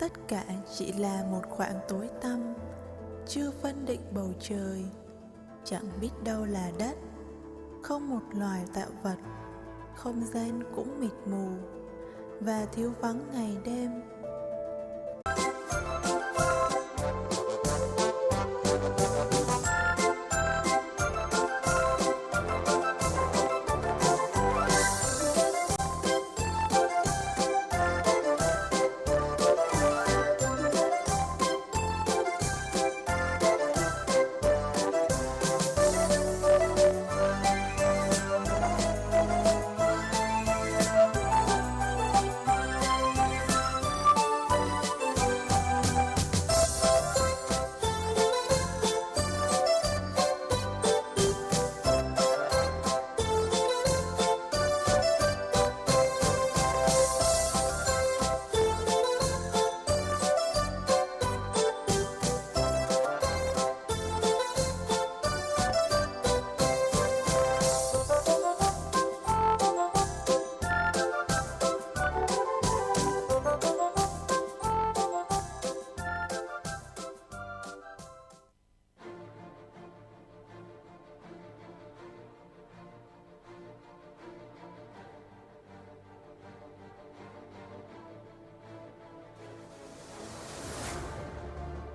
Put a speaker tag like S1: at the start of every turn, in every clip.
S1: Tất cả chỉ là một khoảng tối tăm, chưa phân định bầu trời, chẳng biết đâu là đất. Không một loài tạo vật, không gian cũng mịt mù và thiếu vắng ngày đêm.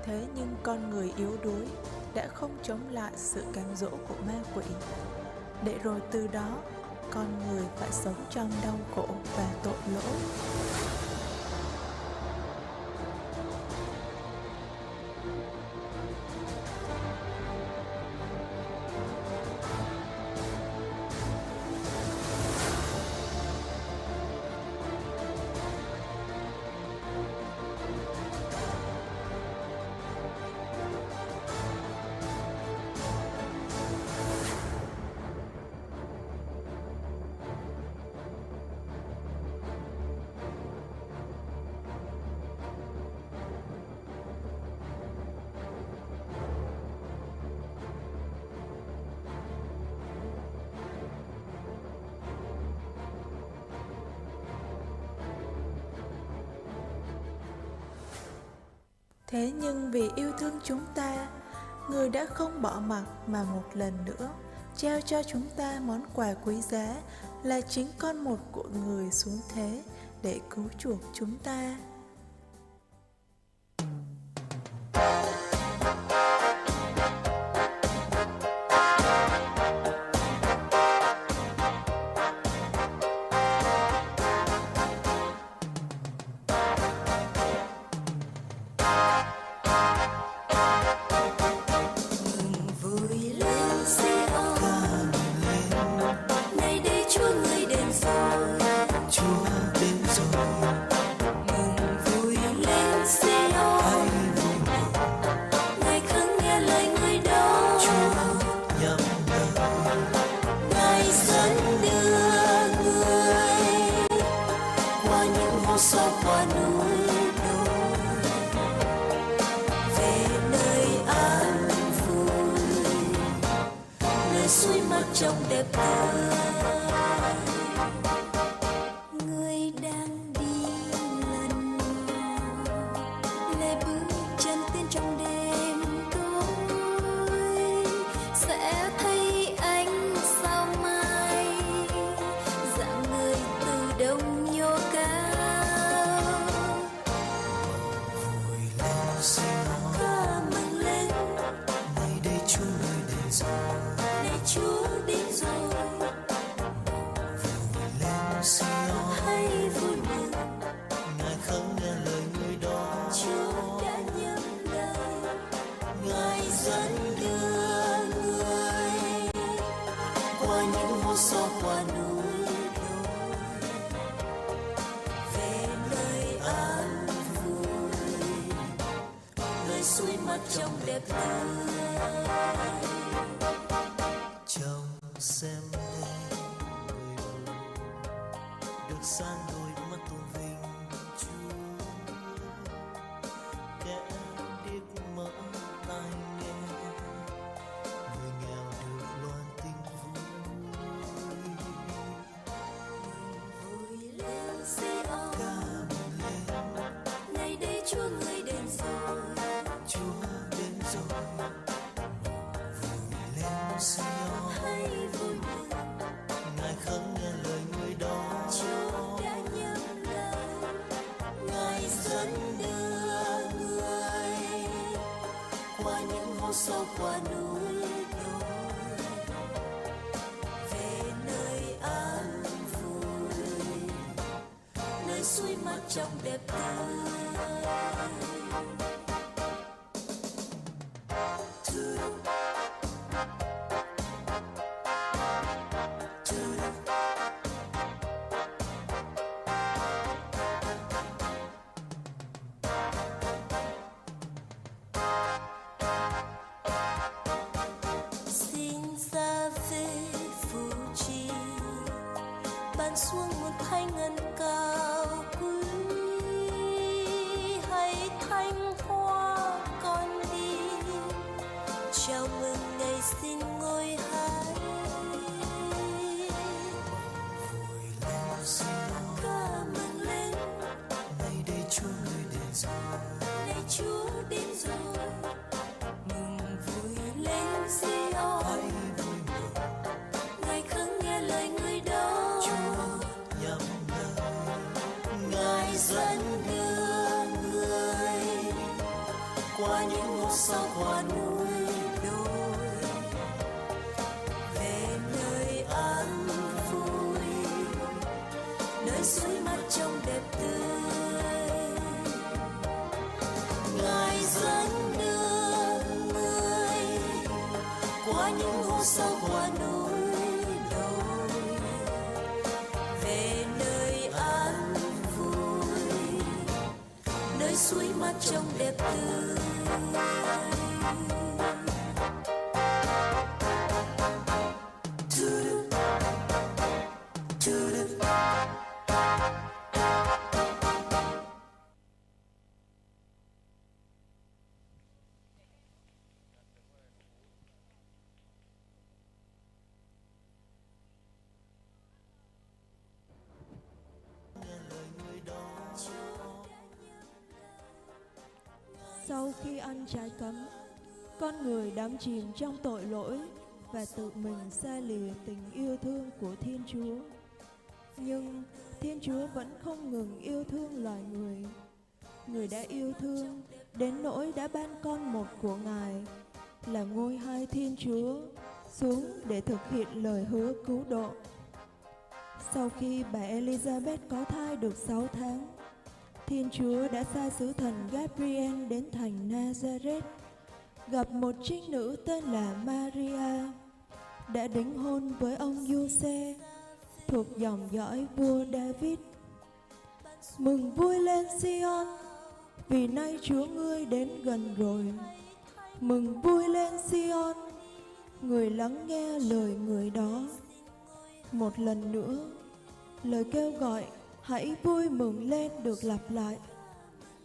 S1: Thế nhưng con người yếu đuối đã không chống lại sự cám dỗ của ma quỷ, để rồi từ đó con người phải sống trong đau khổ và tội lỗi. Thế nhưng vì yêu thương chúng ta, Người đã không bỏ mặc mà một lần nữa trao cho chúng ta món quà quý giá là chính con một của Người xuống thế để cứu chuộc chúng ta.
S2: Xót qua núi đồi về nơi an vui, nơi suối mắt trong đẹp tươi. Người đang đi lần lê bước chân tiến trong đêm tối, sẽ thấy ánh sao mai dạng người từ đông nhô cao. Chúa đến rồi, hãy vui mừng. Ngài không nghe lời người đó. Chúa đã nhắc lời, Ngài dẫn đưa người qua những hố sâu, qua núi đồi về nơi an vui, nơi suối mắt trong đẹp tươi. Xem đây người được san đôi mắt tôn vinh Chúa, kẻ điếc mở tai nghe, người nghèo được loan tin vui lên Sion, ca mừng lên, ngày đây Chúa người đến rồi, Chúa đến rồi. Vui lên Sion, hãy vui mừng. Ngài khấn nghe lời người đó. Chúa đã nhắm lời, Ngài dẫn đưa người qua những hố sâu, qua núi đồi, về nơi an vui, nơi suối mát trong đẹp tươi. Ban xuống một thanh ngân cao quý, hãy thanh hoa con đi chào mừng ngày sinh ngôi Hải. Vui lên Sion, ca mừng lên, nay đây Chúa người đến rồi, nay Chúa đến rồi. Mừng vui lên Sion, hãy vui mừng. Ngài khấn nghe lời người đó. Dẫn đưa người qua những hố sâu, qua núi đồi, về nơi an vui, nơi suối mát trong đẹp tươi. Ngài dẫn đưa người qua những hố sâu, qua núi đồi, về nơi an nơi suối mát trong đẹp tươi.
S3: Sau khi ăn trái cấm, con người đắm chìm trong tội lỗi và tự mình xa lìa tình yêu thương của Thiên Chúa. Nhưng Thiên Chúa vẫn không ngừng yêu thương loài người. Người đã yêu thương đến nỗi đã ban con một của Ngài là ngôi hai Thiên Chúa xuống để thực hiện lời hứa cứu độ. Sau khi bà Elizabeth có thai được 6 tháng, Thiên Chúa đã sai sứ thần Gabriel đến thành Nazareth, gặp một trinh nữ tên là Maria, đã đính hôn với ông Giuse, thuộc dòng dõi vua David. Mừng vui lên Sion, vì nay Chúa ngươi đến gần rồi. Mừng vui lên Sion, người lắng nghe lời người đó. Một lần nữa, lời kêu gọi hãy vui mừng lên được lặp lại.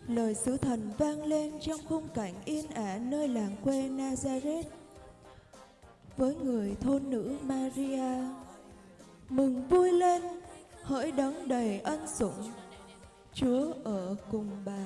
S3: Lời sứ thần vang lên trong khung cảnh yên ả nơi làng quê Nazareth. Với người thôn nữ Maria, mừng vui lên, hỡi đấng đầy ân sủng, Chúa ở cùng bà.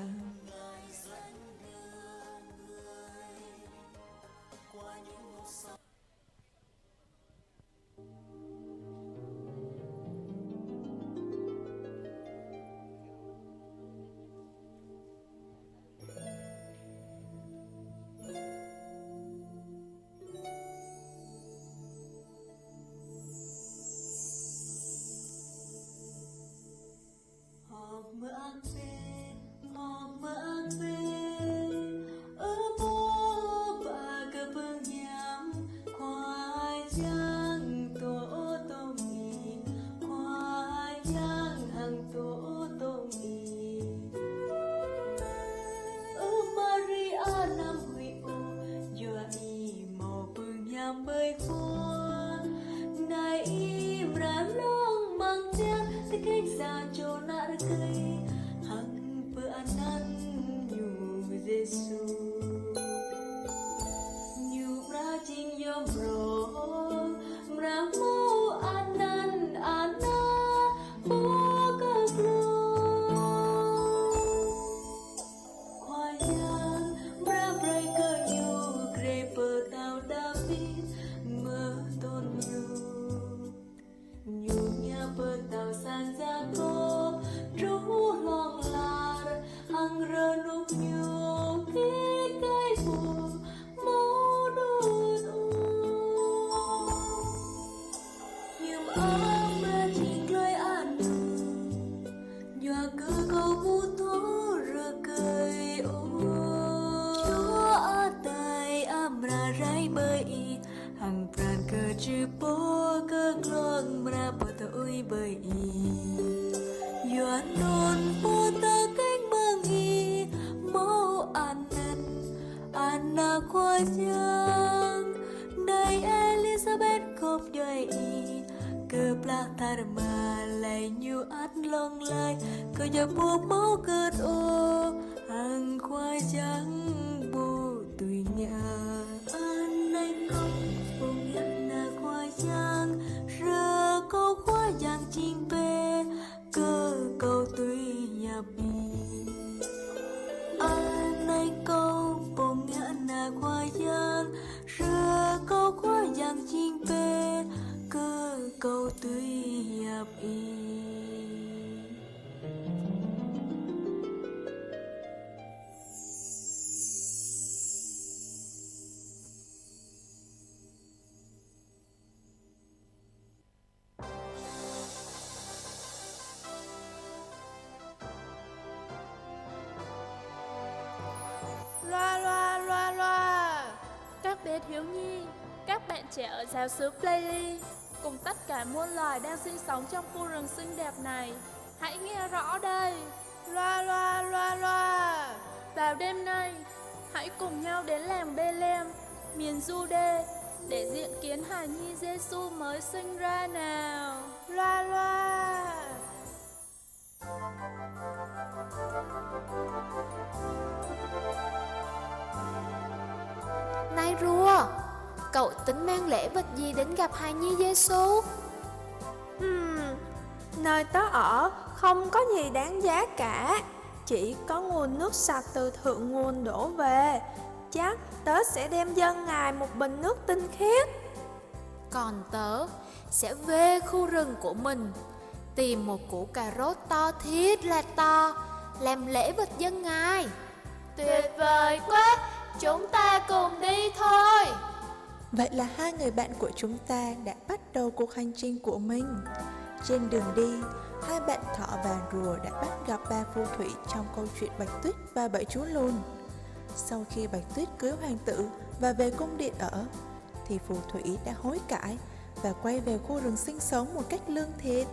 S2: vui bởi ý doan non vô ta cánh mương y mau Anna khoa giang đây Elizabeth khóc đời y cơ plak tharma lại như át long lai cơ nhà buộc máu cơn ô hàng khoa giang bù tùy nhà an anh không bông nhận là khoa giang rơ câu khoa giang chinh bê cơ câu tùy nhà bì an anh câu bông nhận là khoa giang rơ câu khoa giang chinh bê cơ câu tùy nhà bì.
S4: Loa loa loa loa. Các bé thiếu nhi, các bạn trẻ ở giáo xứ Playley cùng tất cả muôn loài đang sinh sống trong khu rừng xinh đẹp này, hãy nghe rõ đây. Loa loa loa loa. Vào đêm nay, hãy cùng nhau đến làng Bethlehem, miền Jude để diện kiến hài nhi Giêsu mới sinh ra nào. Loa loa.
S5: Này rùa, cậu tính mang lễ vật gì đến gặp hài nhi Giêsu?
S6: Nơi tớ ở không có gì đáng giá cả, chỉ có nguồn nước sạch từ thượng nguồn đổ về. Chắc tớ sẽ đem dâng Ngài một bình nước tinh khiết.
S5: Còn tớ sẽ về khu rừng của mình, tìm một củ cà rốt to thiết là to, làm lễ vật dâng Ngài. Tuyệt vời quá, chúng ta cùng đi thôi.
S1: Vậy là hai người bạn của chúng ta đã bắt đầu cuộc hành trình của mình. Trên đường đi, hai bạn thỏ và rùa đã bắt gặp ba phù thủy trong câu chuyện Bạch Tuyết và Bảy chú lùn. Sau khi Bạch Tuyết cưới hoàng tử và về cung điện ở, thì phù thủy đã hối cải và quay về khu rừng sinh sống một cách lương thiện.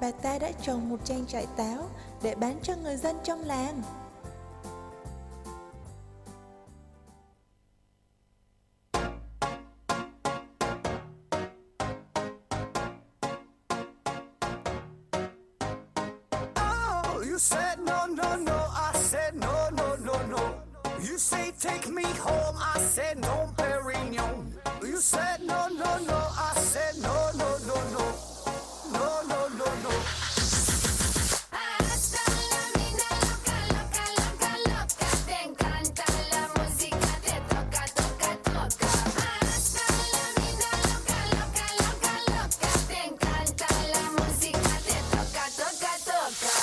S1: Bà ta đã trồng một trang trại táo để bán cho người dân trong làng.
S7: You said no, no, no, I said no, no, no, no. You say take me home, I said no, Perignon. You said no, no, no, I said no, no, no, no. No, no, no, no.
S8: Hasta la vida loca, loca, loca, loca. Te encanta la música, te toca, toca, toca. Hasta la vida loca, loca, loca, loca. Te encanta la música, te toca, toca, toca.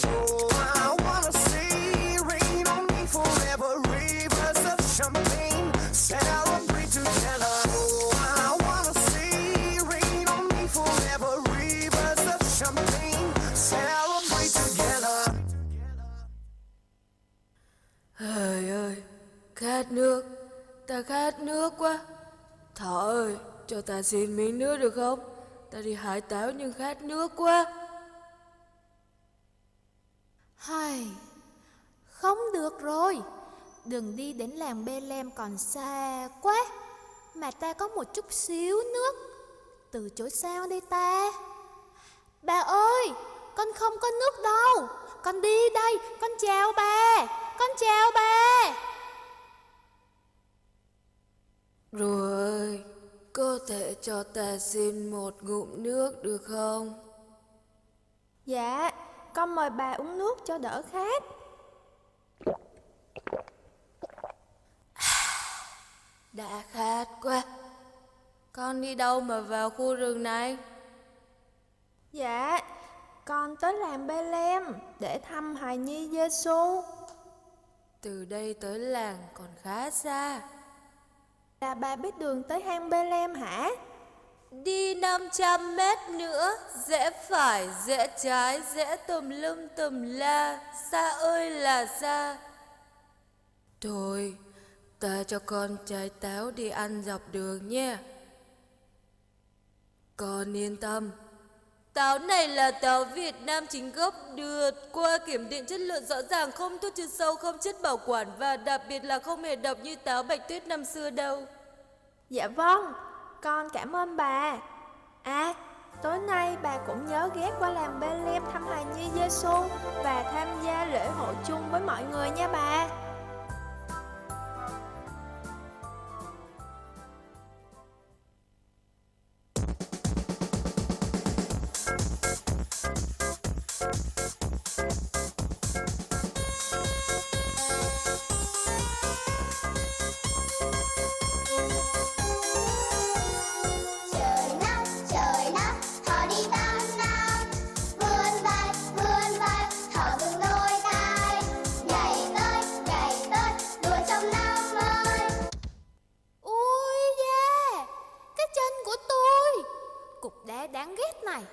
S7: Oh, I wanna see rain on me forever, rivers of champagne, celebrate together. Oh, I wanna see rain on me forever, rivers of champagne, celebrate together.
S6: Trời ơi, khát nước, ta khát nước quá. Thỏ ơi, cho ta xin miếng nước được không? Ta đi hái táo nhưng khát nước quá.
S5: Hay, không được rồi. Đường đi đến làng Bethlehem còn xa quá, mà ta có một chút xíu nước. Từ chối sao đây ta? Bà ơi, con không có nước đâu. Con đi đây, con chào bà. Con chào bà.
S6: Rùa ơi, có thể cho ta xin một ngụm nước được không? Dạ, con mời bà uống nước cho đỡ khát. Đã khát quá. Con đi đâu mà vào khu rừng này? Dạ, con tới làng Bethlehem để thăm hài nhi Giêsu. Từ đây tới làng còn khá xa. Là bà biết đường tới hang Bethlehem hả? Đi 500 mét nữa, rẽ phải, rẽ trái, rẽ tùm lum tùm la, xa ơi là xa. Thôi, ta cho con trái táo đi ăn dọc đường nhé. Con yên tâm, táo này là táo Việt Nam chính gốc, được qua kiểm định chất lượng rõ ràng, không thuốc trừ sâu, không chất bảo quản và đặc biệt là không hề độc như táo Bạch Tuyết năm xưa đâu.
S5: Dạ vâng, con cảm ơn bà. À, tối nay bà cũng nhớ ghé qua làng Bethlehem thăm hài nhi Giêsu và tham gia lễ hội chung với mọi người nha bà.
S8: Trời nắng, họ đi tan nam, vươn vai, họ dựng đôi tay, nhảy tới, đùa trong năm mới.
S5: Ui da, cái chân của tôi, cục đá đáng ghét này.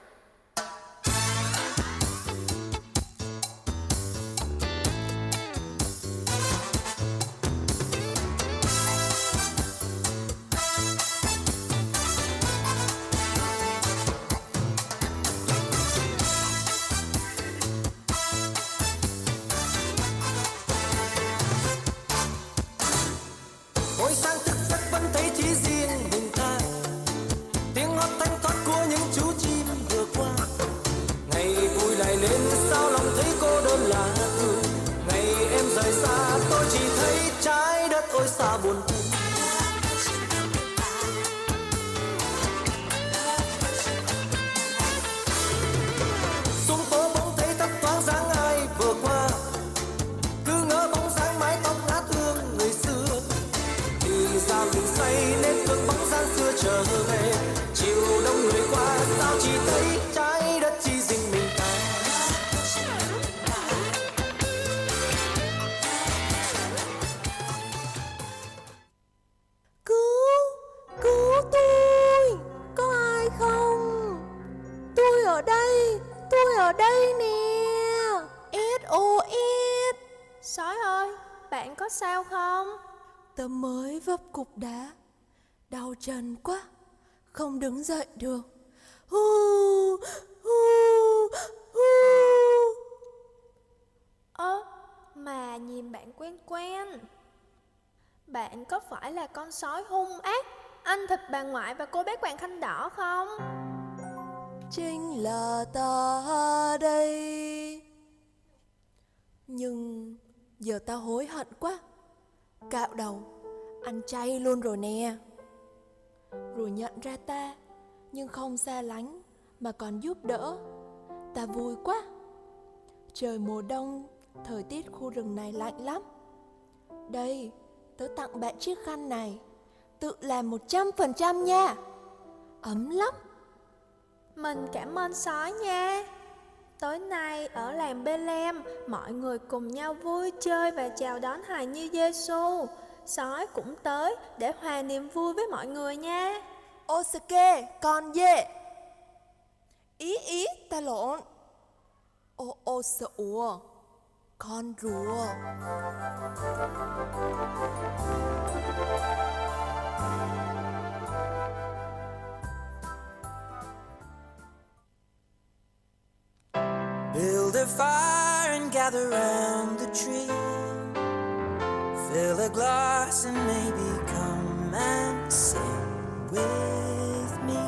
S7: Ngồi sang thực chất vẫn thấy chỉ riêng mình ta, tiếng hót thanh thoát của những chú chim vừa qua. Ngày vui lại lên sao lòng thấy cô đơn lạ thường, ngày em rời xa tôi chỉ thấy trái đất ôi xa buồn thương. Xuống phố bỗng thấy thấp thoáng dáng ai vừa qua, cứ ngỡ bóng dáng mái tóc ngát hương người xưa. Thì sao mình say nên thương bóng dáng xưa trở về, chiều đông người qua sao chỉ thấy trái đất chỉ riêng mình ta.
S3: Cứu tôi, có ai không? Tôi ở đây nè. SOS.
S5: Sói ơi, bạn có sao không?
S3: Tớ mới vấp cục đá, đau chân quá, không đứng dậy được. Hu, hu, hu.
S5: Ơ, mà nhìn bạn quen quen. Bạn có phải là con sói hung ác, ăn thịt bà ngoại và cô bé quàng khăn đỏ không?
S3: Chính là ta đây. Nhưng giờ ta hối hận quá, cạo đầu, ăn chay luôn rồi nè. Rồi nhận ra ta, nhưng không xa lánh mà còn giúp đỡ. Ta vui quá. Trời mùa đông, thời tiết khu rừng này lạnh lắm. Đây, tớ tặng bạn chiếc khăn này, tự làm 100% nha. Ấm lắm.
S5: Mình cảm ơn sói nha. Tối nay ở làng Bethlehem, mọi người cùng nhau vui chơi và chào đón hài nhi Giêsu. Sói cũng tới để hòa niềm vui với mọi người nha.
S3: Osake, con dê. Ý, ta lộn. Ô sợ ủa, con rùa.
S2: Build a fire and gather round the tree. Fill a glass and maybe come and sing with me.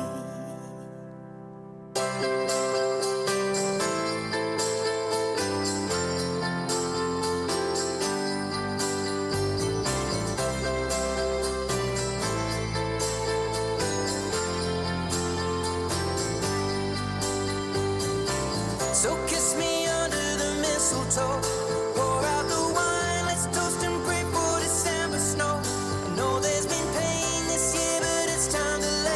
S2: So kiss me under the mistletoe. Pour out the wine, let's toast and pray for December snow. I know there's been pain this year, but it's time to let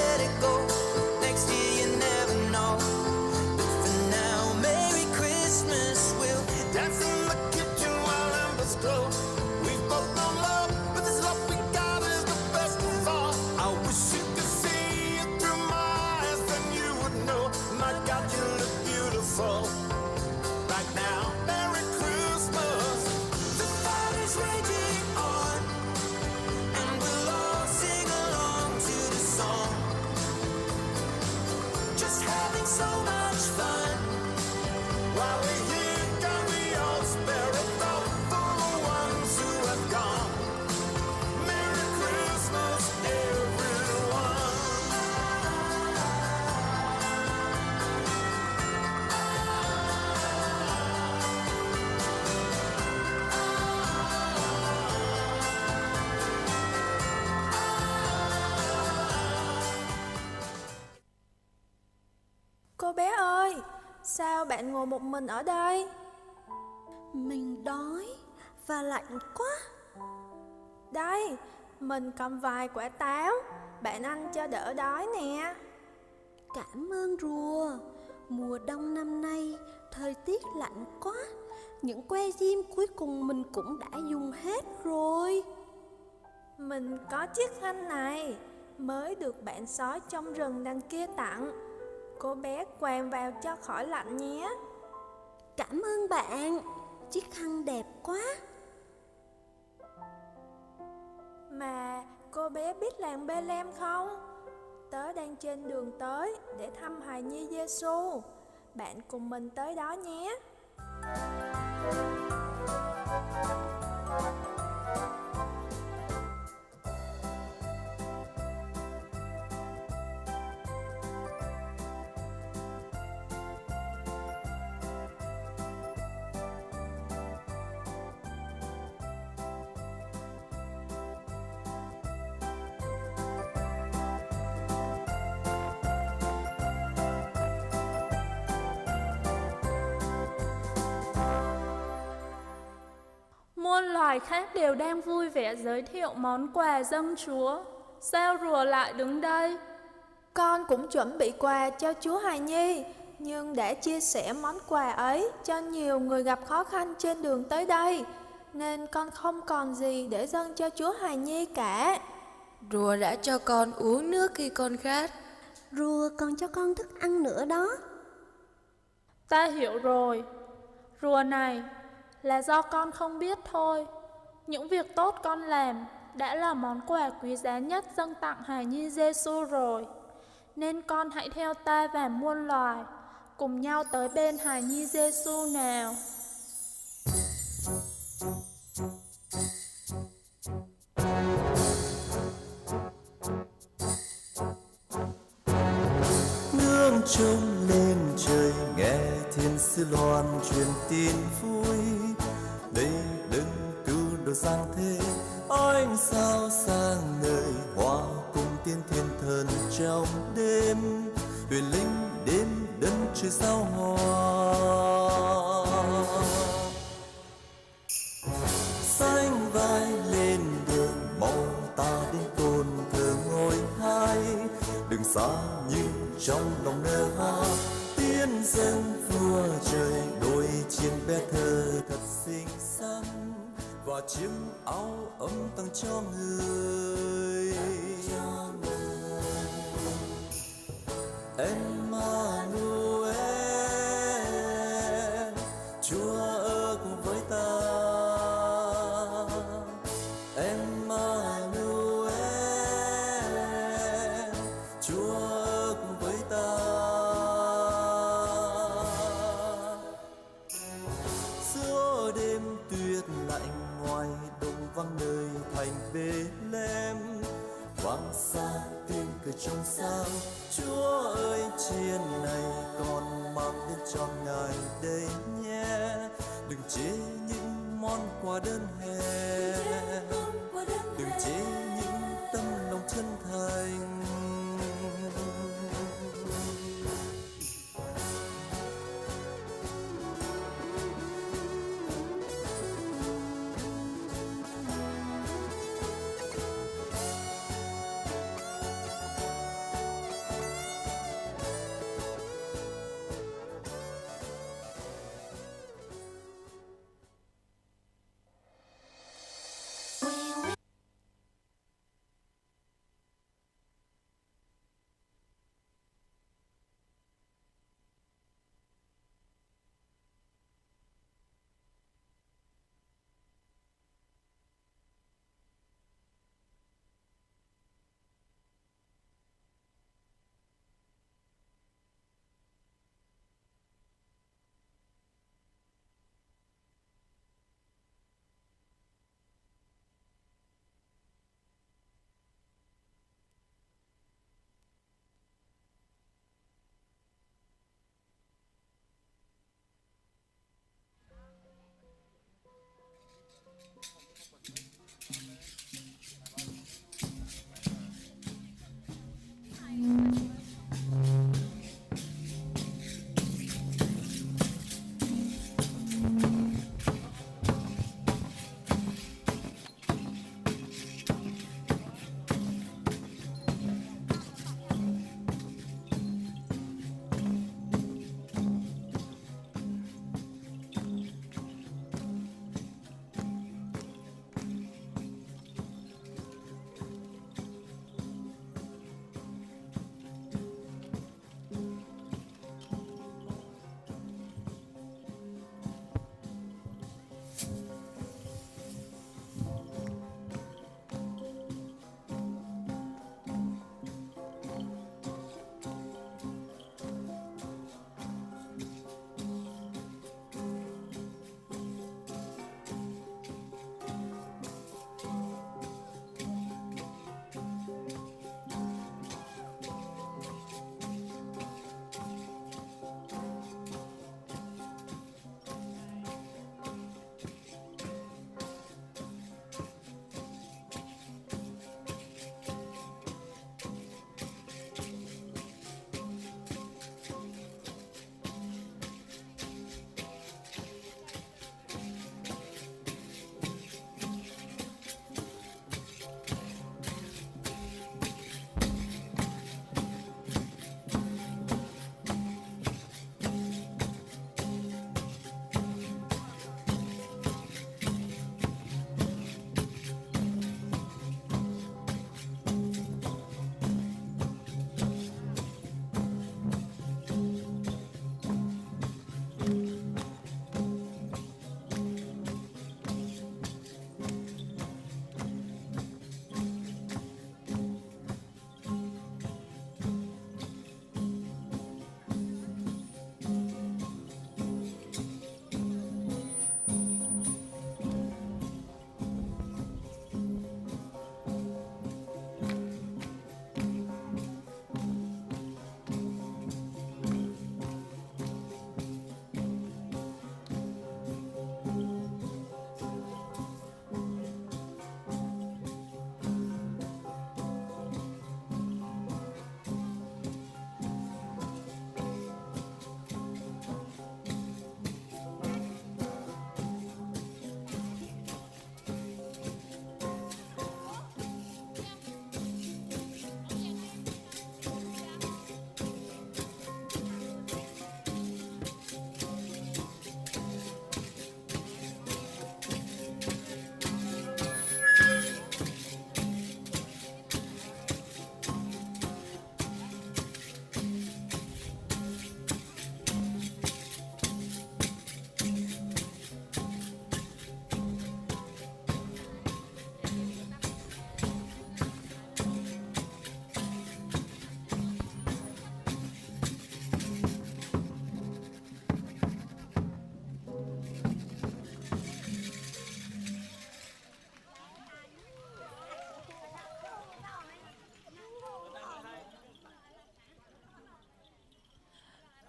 S6: ngồi một mình ở đây?
S9: Mình đói và lạnh quá.
S6: Đây, mình cầm vài quả táo, bạn ăn cho đỡ đói nè.
S9: Cảm ơn rùa. Mùa đông năm nay thời tiết lạnh quá. Những que diêm cuối cùng mình cũng đã dùng hết rồi.
S6: Mình có chiếc khăn này, mới được bạn sói trong rừng đằng kia tặng. Cô bé quàng vào cho khỏi lạnh nhé.
S9: Cảm ơn bạn. Chiếc khăn đẹp quá.
S6: Mà cô bé biết làng Bethlehem không? Tớ đang trên đường tới để thăm hài nhi Giêsu. Bạn cùng mình tới đó nhé.
S4: Muôn loài khác đều đang vui vẻ giới thiệu món quà dâng Chúa. Sao rùa lại đứng đây?
S6: Con cũng chuẩn bị quà cho Chúa hài nhi, nhưng để chia sẻ món quà ấy cho nhiều người gặp khó khăn trên đường tới đây, nên con không còn gì để dâng cho Chúa hài nhi cả.
S10: Rùa đã cho con uống nước khi con khát.
S9: Rùa còn cho con thức ăn nữa đó.
S4: Ta hiểu rồi. Rùa này là do con không biết thôi. Những việc tốt con làm đã là món quà quý giá nhất dâng tặng hài nhi Giêsu rồi. Nên con hãy theo ta và muôn loài cùng nhau tới bên hài nhi Giêsu nào.
S2: Ngưỡng trông lên trời, nghe thiên sứ loan truyền tin vui. Đây đấng cứu độ giáng thế, ánh sao sáng ngời, hòa cùng tiên thiên thần trong đêm. Huyền linh đến đấng trời sao hòa. Sánh vai lên đường, mong ta đến tôn thờ ngôi hai. Đừng xa như trong lòng nở hoa, tiên dâng vua trời. Đôi chiên bé thơ thật xinh xắn, và chiếc áo ấm tặng cho người. Emmanuel, Chúa ở cùng với ta. Emmanuel, Chúa ở cùng với ta. Giữa đêm tuyết lạnh, ngoài đồng vắng nơi thành Bethlehem, vang xa tiếng cười trong sáng. Chúa ơi, chiên này con mang đến cho Ngài đây nhé. Đừng chê những món quà đơn hèn, đừng chê những tấm lòng chân thành.
S8: We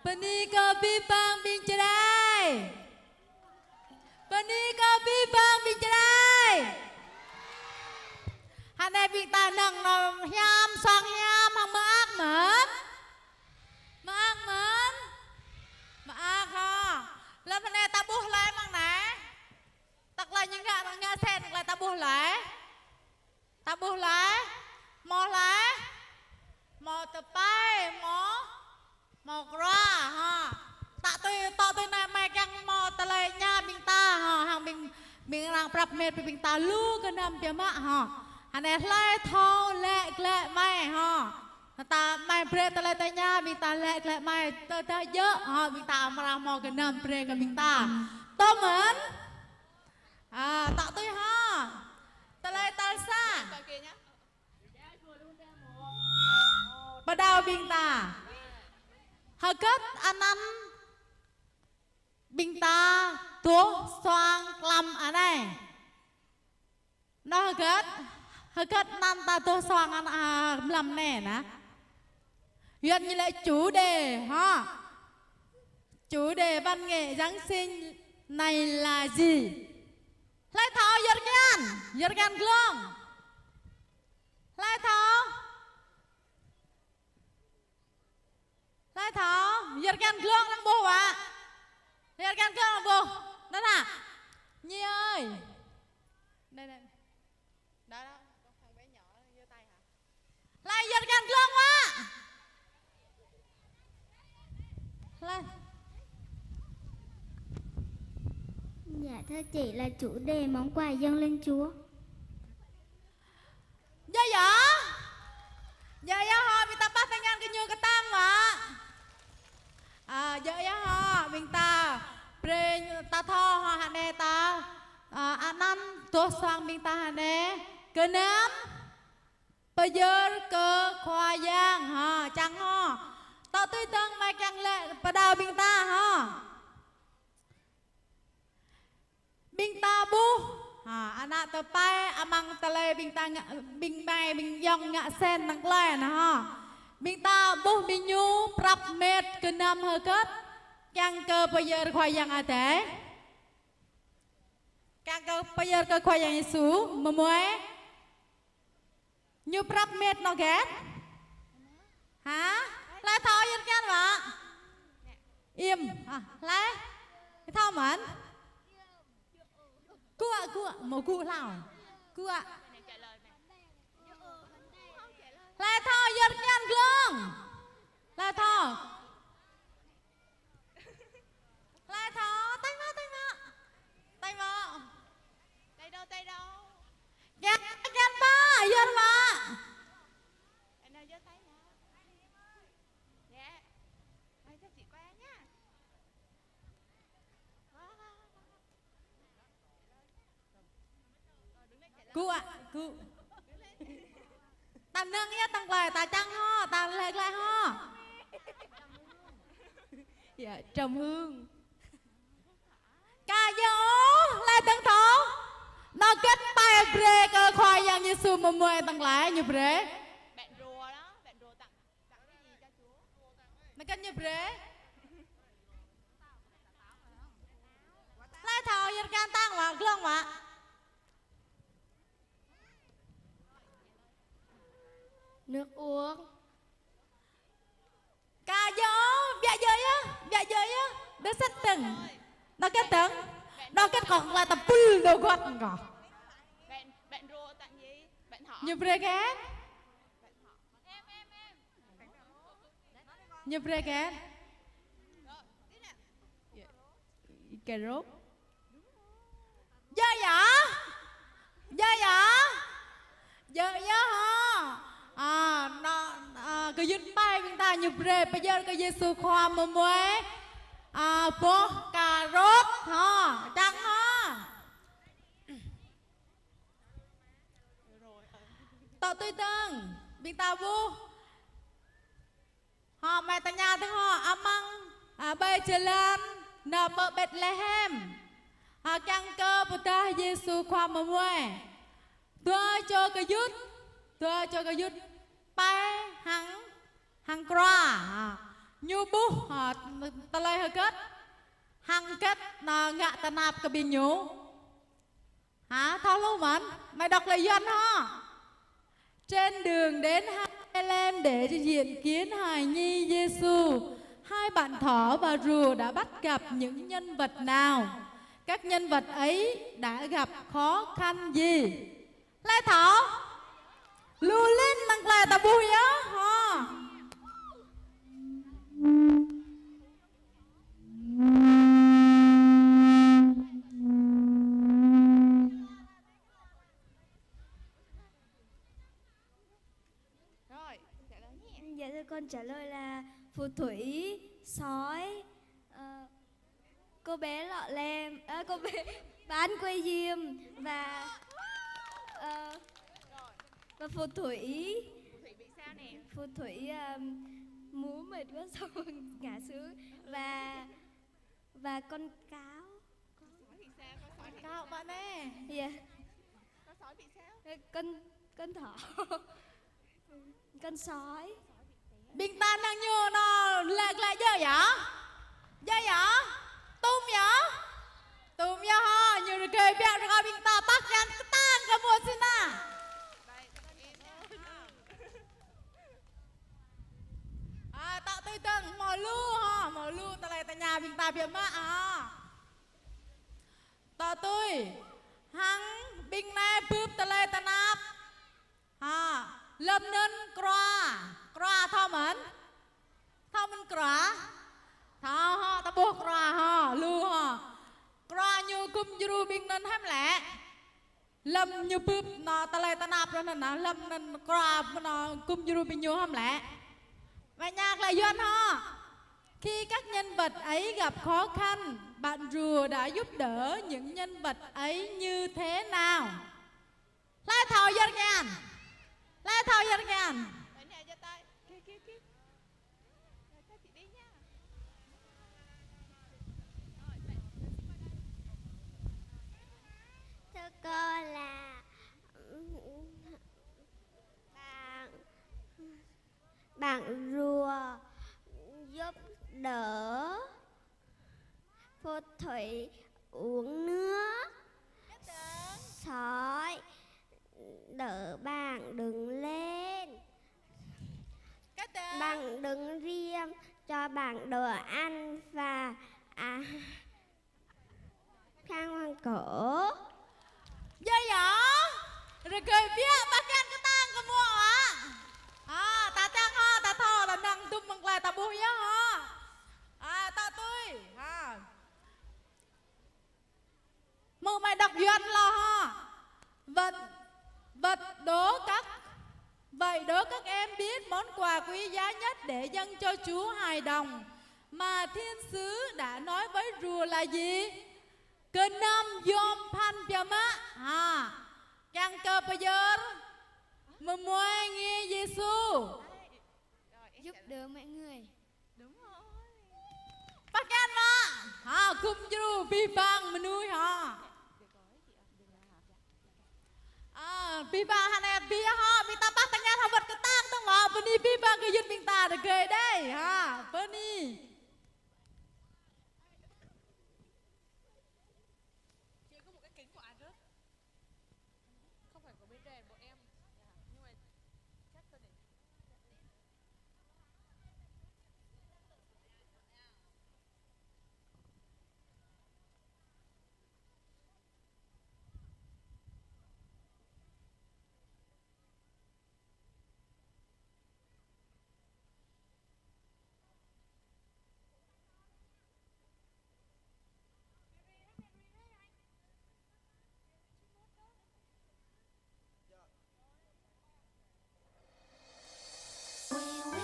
S11: Pani kopi bang bing chadai. Pani kopi bang bing chadai. Hắn này bing ta nâng nó nham xoang nham hàng mơ ác mến. Mơ ác mến. Mơ ác ha. Lần phần này ta buh lại mang nè. Tắc lại những ngã sen lại ta buh lại. Ta buh lại. Mò lại. Mò tập bay mò. Mò ra ha. Tạ tôi này mày căng mò ta lại nha bình ta ha. Hàng bình ràng prap mệt bình ta lưu cái nằm bia mạ ha. Hắn này lại thâu lẹ mày ha. Ta mày bre ta lại ta nha bình ta lẹ mày ta dỡ ha. Bình ta mà ra mò cái nằm bre cái bình ta. Tô mến. Tạ tôi ha. Ta lại ta xa. Bắt đầu bình ta. Hờ kết anh ăn bình ta tố xoang làm ở đây. Nó hờ kết năn ta tố xoang ăn làm nè ná. Hiện như lại chủ đề ha. Chủ đề văn nghệ Giáng sinh này là gì? Lại thảo Jürgen Glong. Lại thảo Jürgen Glong đang bố ạ. Jürgen Glong đang bố. Đó nè. Nhi ơi. Đây. Đó. Thằng bé nhỏ giơ tay hả? Lại Jürgen Glong quá. Lại.
S12: Dạ thưa chị, là chủ đề món quà dâng lên Chúa.
S11: Dạ. Dạ ho mình ta bắt tay ngang cái như cái tam mà. Dạ ho mình ta pre ta tho ho hà nè ta ăn tô xoang mình ta hà nè cơ nám bây giờ cơ khoa giang ha chẳng ho tao tôi tăng mai càng lệ bắt đầu mình ta ha mình ta bu anak tepai amang tele bing mai bing yong ngạ sen nang lai nè ha bing ta bu bing nhu prap met ke nam hơ kết càng cơ bây giờ khoai yang à thế càng cơ bây giờ cơ khoai yang Yesu mà muối nhu prap met nó ghét hả lại thao yên gan vợ im lại thao mẫn cua một cua nào cua lại thao giật nhăn gương lại thao tay vào tay đâu gan ba giật mà anh nào giơ tay nào dạ ai cho chị qua nhá cu ta nâng nhá tăng lời ta chăng ho ta lại ho dạ trầm hương ca dỗ lại tăng thổ nó kết tay bre cơ khoai yang Giêsu mà mười tăng lại như bre bạn rùa đó bạn rùa tặng cái gì cho Chúa nó kết như bre lại thảo dân can tăng mà gương mà
S12: Nước uống.
S11: Ca dỗ dạ dơi á nó sách từng nó kết từng nó kết còn là tập pul đồ quạt ngỏ bạn rùa tặng gì bạn họ như breaket như breaket cà rốt dơ ho nó cái dứt bay chúng ta như bre bây giờ cái Giêsu khoa mà muối bố cà rốt ha chẳng ha tao tôi từng bị tao vu họ mẹ ta nhà thứ họ amang bây giờ lên nợ bờ Bethlehem căng cơ của ta Giêsu khoa mà muối tôi cho cái dứt bay hăng qua nhu bu họ ta lây hơi kết hăng kết ngạ ta nạp cái bình nhú hả thao lâu mắn mày đọc lời dân ha. Trên đường đến Hai-lem để diện kiến hài nhi Giêsu, hai bạn thỏ và rùa đã bắt gặp những nhân vật nào? Các nhân vật ấy đã gặp khó khăn gì? Lai thỏ lưu lên năng là ta bùi á ha.
S12: Dạ thưa con trả lời là phù thủy, sói, cô bé lọ lem, cô bé bán que diêm và phù thủy. Bị sao nè? Phù thủy múa mệt quá xong ngã xuống và con cáo.
S11: Con cáo bạn nè.
S12: Dạ. Con sói bị sao? Con thỏ. Con sói.
S11: Bình ta đang nhô nó lạc lại dơ vậy tùm vậy ha nhiều người kề bẹo rồi bình ta bắt gan tan cả mùa xin à. Tạo tôi tầng mò lưu ta lại ta nhà bình ta biếm á tạo tôi hăng bình này bướp ta lại ta nạp lâm nên cra thao mình cra thao ha ta buộc cra ha lưu ha cra như cung như bình nên hem lẽ lâm như bướp nó ta lại ta nạp rồi nè lâm nên cra nó cung như bình như hem lẽ và nhạc là duyên ha. Khi các nhân vật ấy gặp khó khăn, bạn rùa đã giúp đỡ những nhân vật ấy như thế nào? Lai thao dân ngàn.
S12: Thưa cô là bạn rùa giúp đỡ phù thủy uống nước, sói đỡ bạn đứng lên, bạn đứng riêng cho bạn đồ ăn và khăn hoàng cổ.
S11: Dạ rồi cười phía bác gan cái tang cái mua ta tang ha ta thò là năng tum bằng lại ta bùi á ta tôi mơ mày đọc duyên lo vật đố các em biết món quà quý giá nhất để dâng cho Chúa hài đồng mà thiên sứ đã nói với rùa là gì? Cơ năm yom pan pyama càng cơ bây giờ mà mua nghe Giêsu
S12: Giúp đỡ mọi người.
S11: đúng rồi bác gan mà cùng chú bi bang mà nuôi bi bang hà nè bi mình ta bắt ta nghe thằng vật cái tang tao ngọ bên đi bi bang cái dân mình ta được cười đây bên đi.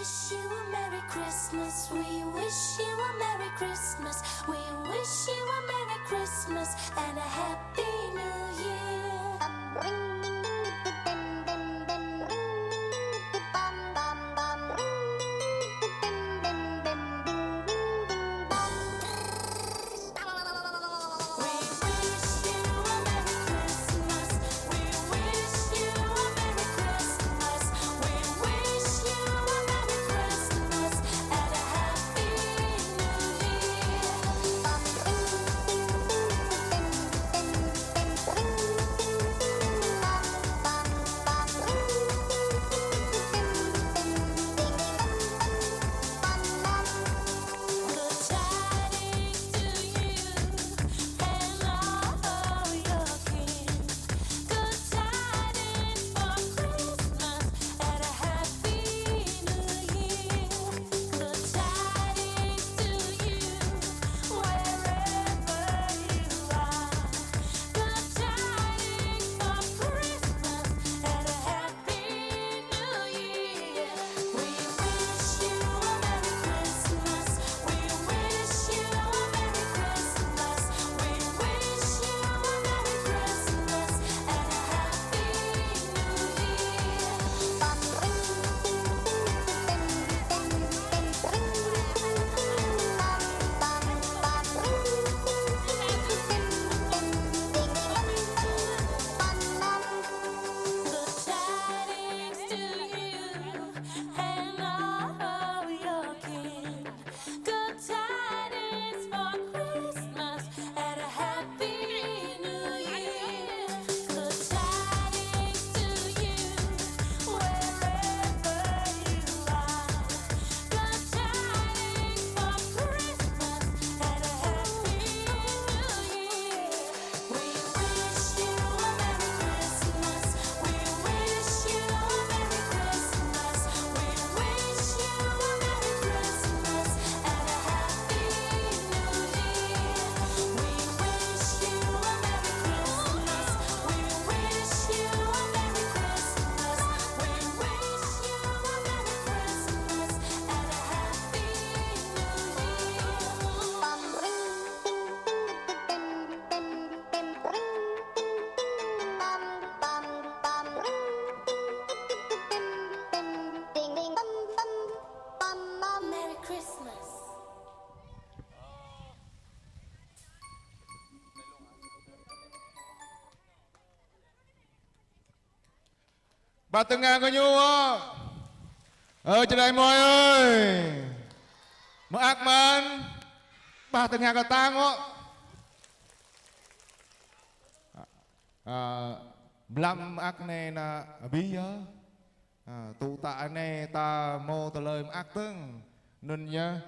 S2: wish you a Merry Christmas. We wish you a Merry Christmas. We wish you a Merry Christmas and a Happy New Year. Happy
S13: Bà từng ngàn có nhu á. Trên đây môi ơi. Mà ác man. Bà từng ngàn có tang á. Lâm ác này là bí á. Tụ tạ này ta mô ta lời ác tưng. Nên nhá.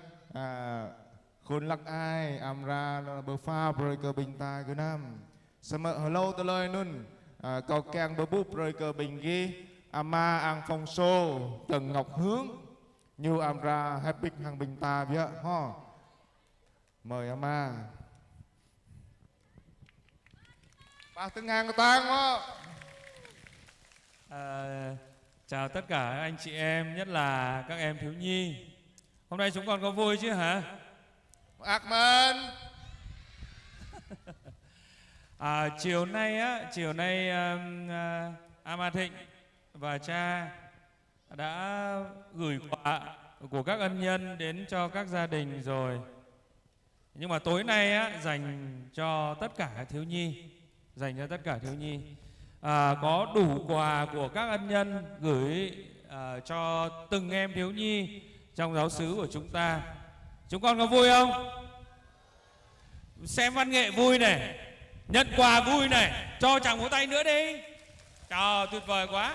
S13: Khôn lắc ai. Ra bờ pha rồi cơ bình ta cứ nam. Sơ mợ hờ lâu ta lời nun. Cầu kèng bờ búp rồi cơ bình ghi. Ama ang phong sô Tầng ngọc hướng như ra happy hàng bình ta vậy ho. Mời Ama. Bà từng ngàn của tang ho.
S14: Chào tất cả anh chị em, nhất là các em thiếu nhi. Hôm nay chúng con có vui chứ hả?
S13: Ác man.
S14: Chiều nay Ama Thịnh và cha đã gửi quà của các ân nhân đến cho các gia đình rồi. Nhưng mà tối nay dành cho tất cả thiếu nhi, có đủ quà của các ân nhân gửi cho từng em thiếu nhi trong giáo xứ của chúng ta. Chúng con có vui không? Xem văn nghệ vui này, nhận quà vui này, cho chàng một tay nữa đi. Trời, tuyệt vời quá.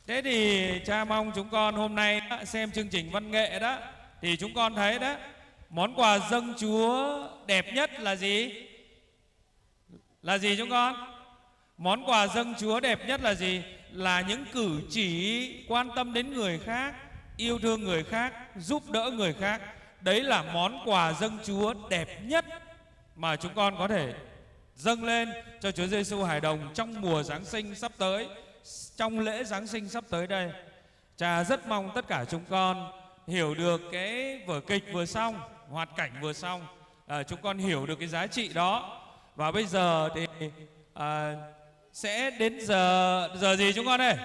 S14: Thế thì cha mong chúng con hôm nay xem chương trình văn nghệ đó, thì chúng con thấy đó, món quà dâng Chúa đẹp nhất là gì? Là gì chúng con? Món quà dâng Chúa đẹp nhất là gì? Là những cử chỉ quan tâm đến người khác, yêu thương người khác, giúp đỡ người khác. Đấy là món quà dâng Chúa đẹp nhất mà chúng con có thể dâng lên cho Chúa Giêsu Hài Đồng trong mùa Giáng sinh sắp tới, trong lễ Giáng sinh sắp tới đây. Cha rất mong tất cả chúng con hiểu được cái vở kịch vừa xong, hoạt cảnh vừa xong, chúng con hiểu được cái giá trị đó. Và bây giờ thì sẽ đến giờ gì chúng con ơi?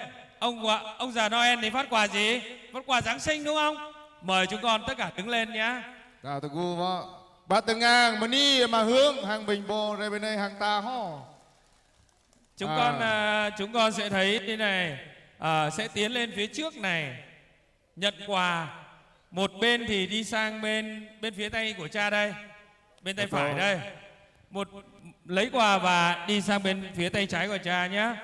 S14: Ông già Noel thì phát quà gì? Phát quà Giáng sinh đúng không? Mời chúng con tất cả đứng lên nhé.
S13: Chào thưa cô vợ. Bà từng ngang mà ni mà hướng hàng bình bồ rồi bên đây hàng ta ho.
S14: Chúng con sẽ thấy thế này, sẽ tiến lên phía trước này nhận quà. Một bên thì đi sang bên phía tay của cha đây, bên tay phải đây. Lấy quà và đi sang bên phía tay trái của cha nhé.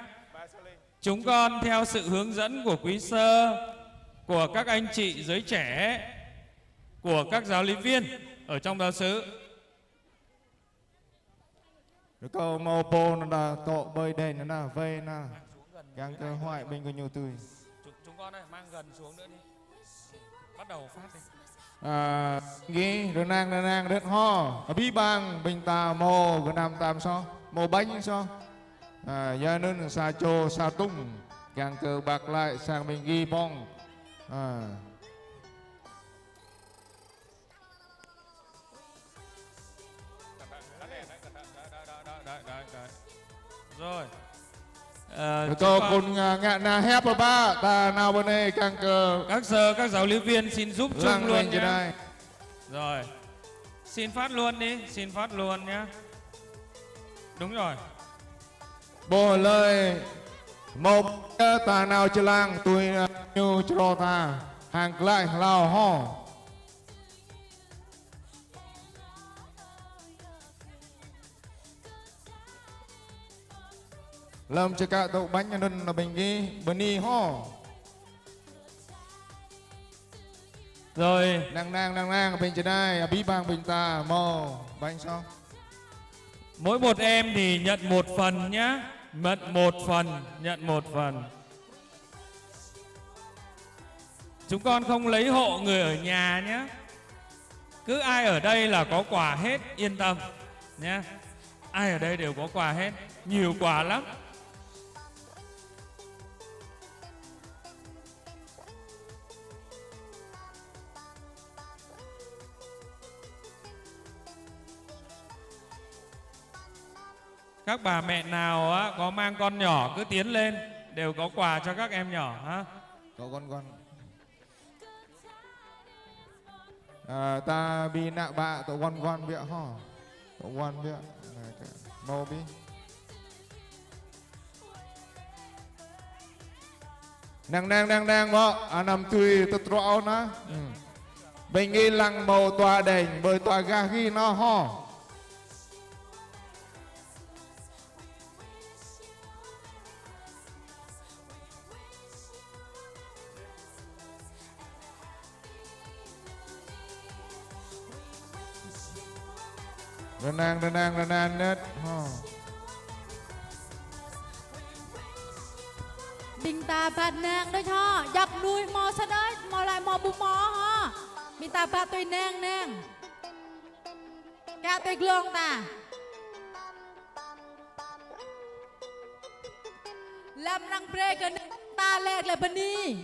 S14: Chúng con theo sự hướng dẫn của quý sơ, của các anh chị giới trẻ, của các giáo lý viên ở trong giáo xứ.
S13: Câu màu bồ nó là tổ bơi đèn nó là vây nó càng cơ hoại mình có nhiều tươi.
S14: Chúng con ơi, mang gần xuống nữa đi. Bắt đầu phát đi.
S13: Ghi đơn nàng đất ho bí bang bình ta mô gần nam tam so mô bánh so gia nên xa chô xa tung càng cơ bạc lại sang mình ghi bong.
S14: Rồi.
S13: Cô con ngạn na hép ở ba ta nào bên đây càng cơ
S14: các giáo lý viên xin giúp chung luôn nhé. Rồi. Xin phát luôn đi, xin phát luôn nhé. Đúng rồi.
S13: Bồ lời một ta nào chơi lang tôi như cho ta hàng lại lao ho. Lâm cho cả tàu bánh nhân là bình ghi bên đi ho.
S14: Rồi.
S13: Nàng bên trên đây bí bang bình ta mò bánh sao.
S14: Mỗi một em thì nhận một phần nhá. Nhận một phần. Chúng con không lấy hộ người ở nhà nhé. Cứ ai ở đây là có quà hết, yên tâm nhé. Ai ở đây đều có quà hết, nhiều quà lắm. Các bà mẹ nào có mang con nhỏ cứ tiến lên, đều có quà cho các em nhỏ ha.
S13: Có con. Ta bi nạ bạ tổ con vợ ho. Tổ con vợ. Mô bi. Nàng mọ nằm tùy tự trọ nó bình nghi lăng màu tòa đèn bởi tòa gà ghi nó ho Đơn nàng nết
S11: Bình ta bạt nàng đôi ho dập nuôi mò sao đấy mò lại mò bù mò ho Bình ta bạt tôi nàng Cả tôi gương ta Làm răng pre cơ ta lẹt lại bên đi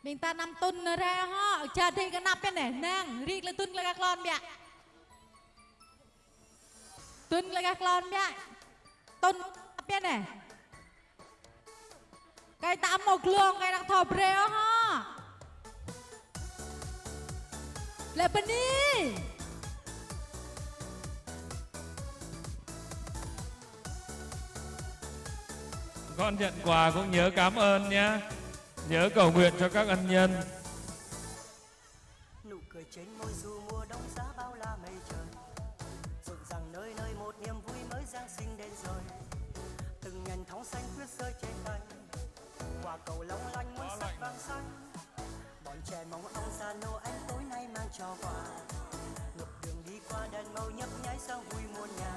S11: Mình ta nằm tuần ra ho chờ thì cái nắp bên này nàng riêng là tuần là các lon bẹ tuần là các lon bẹ tuần bên này cái tạm một lượng cái đặc thọ rêu ho lại bên đi
S14: Con nhận quà cũng nhớ cảm ơn nhé. Nhớ cầu nguyện cho các ân nhân.
S2: Nụ cười trên môi dù mùa đông giá bao la mây trời, rộn ràng nơi nơi một niềm vui mới Giáng sinh đến rồi. Từng nhành thóng xanh tuyết rơi trên tay, quả cầu long lanh muôn sắc vàng xanh. Bọn trẻ mong ông già Noel tối nay mang cho quà, ngược đường đi qua đèn màu nhấp nháy sao vui muôn nhà.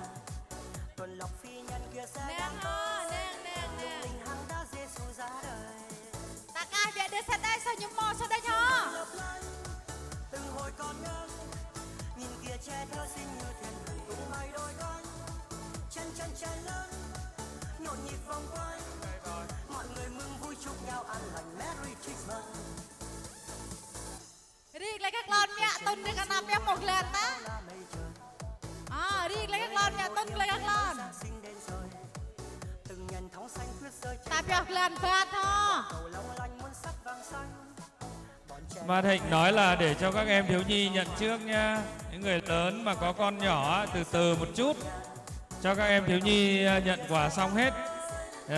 S2: Tuần lộc phi nhân kia sẽ đang tới, lung linh hàng đã Giêsu ra đời.
S11: Ta ca về để xe đây sao nhung mò sao đây cho
S2: Từng hồi còn ngơ nhìn kia trẻ thơ xinh như thiên thần tung bay đôi cánh, chân chân chân lớn nhộn nhịp vòng quanh, mọi người mừng vui chúc nhau an lành Merry Christmas.
S11: Riêng lấy các lon mẹ tuần đi cả năm em một lần đó. Riêng lấy các lon mẹ tuần lấy các lon. Ta bèo lần phát ho.
S14: Mà Thịnh nói là để cho các em thiếu nhi nhận trước nha. Những người lớn mà có con nhỏ từ từ một chút, cho các em thiếu nhi nhận quà xong hết,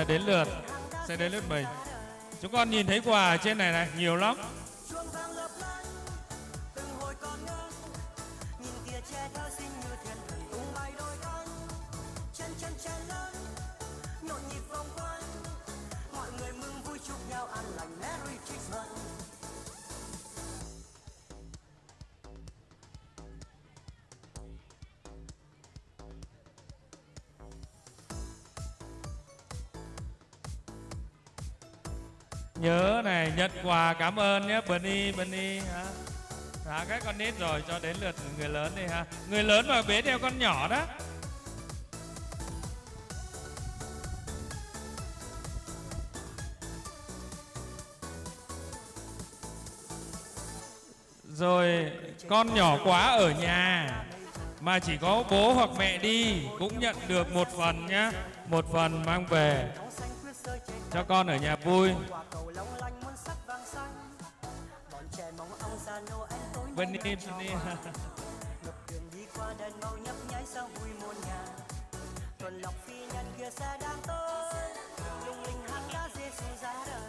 S14: đến lượt sẽ đến lượt mình. Chúng con nhìn thấy quà ở trên này này nhiều lắm. Nhớ này, nhận quà cảm ơn nhé, Bunny hả? Dạ, các con nít rồi, cho đến lượt người lớn đi ha. Người lớn mà bế theo con nhỏ đó. Rồi, con nhỏ quá ở nhà mà chỉ có bố hoặc mẹ đi cũng nhận được một phần nhá. Một phần mang về cho con ở nhà vui. Bunny Tuần lộc phi nhân kia sẽ đang tới, lung linh hàng đã Giêsu ra đời.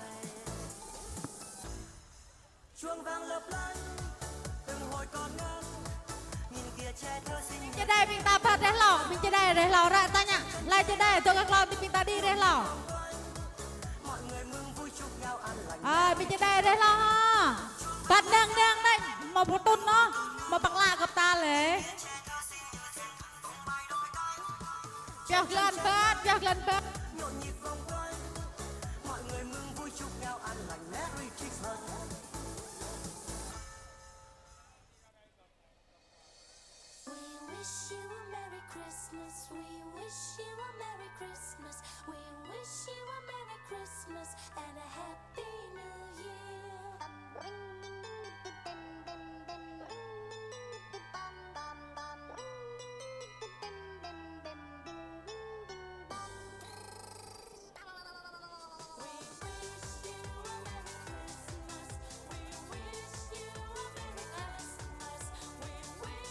S14: Chuông vang lấp lánh, từng hồi còn ngân, nhìn kia trẻ thơ xinh.
S11: Trên đây mình ta phát đến lò, mình trên đây để lò ra ta nhá. Lại trên đây tôi các lò thì mình ta đi đến lò.
S2: Mọi người mừng vui chúc nhau an lành.
S11: Mình trên đây đến lò ha. Phát nâng đây, một phút tuần nó, một bạc lạ gặp ta lẽ. Chào lần phát.
S2: Nhộn nhịp vòng quanh, mọi người mừng vui chúc nhau an lành Merry Christmas.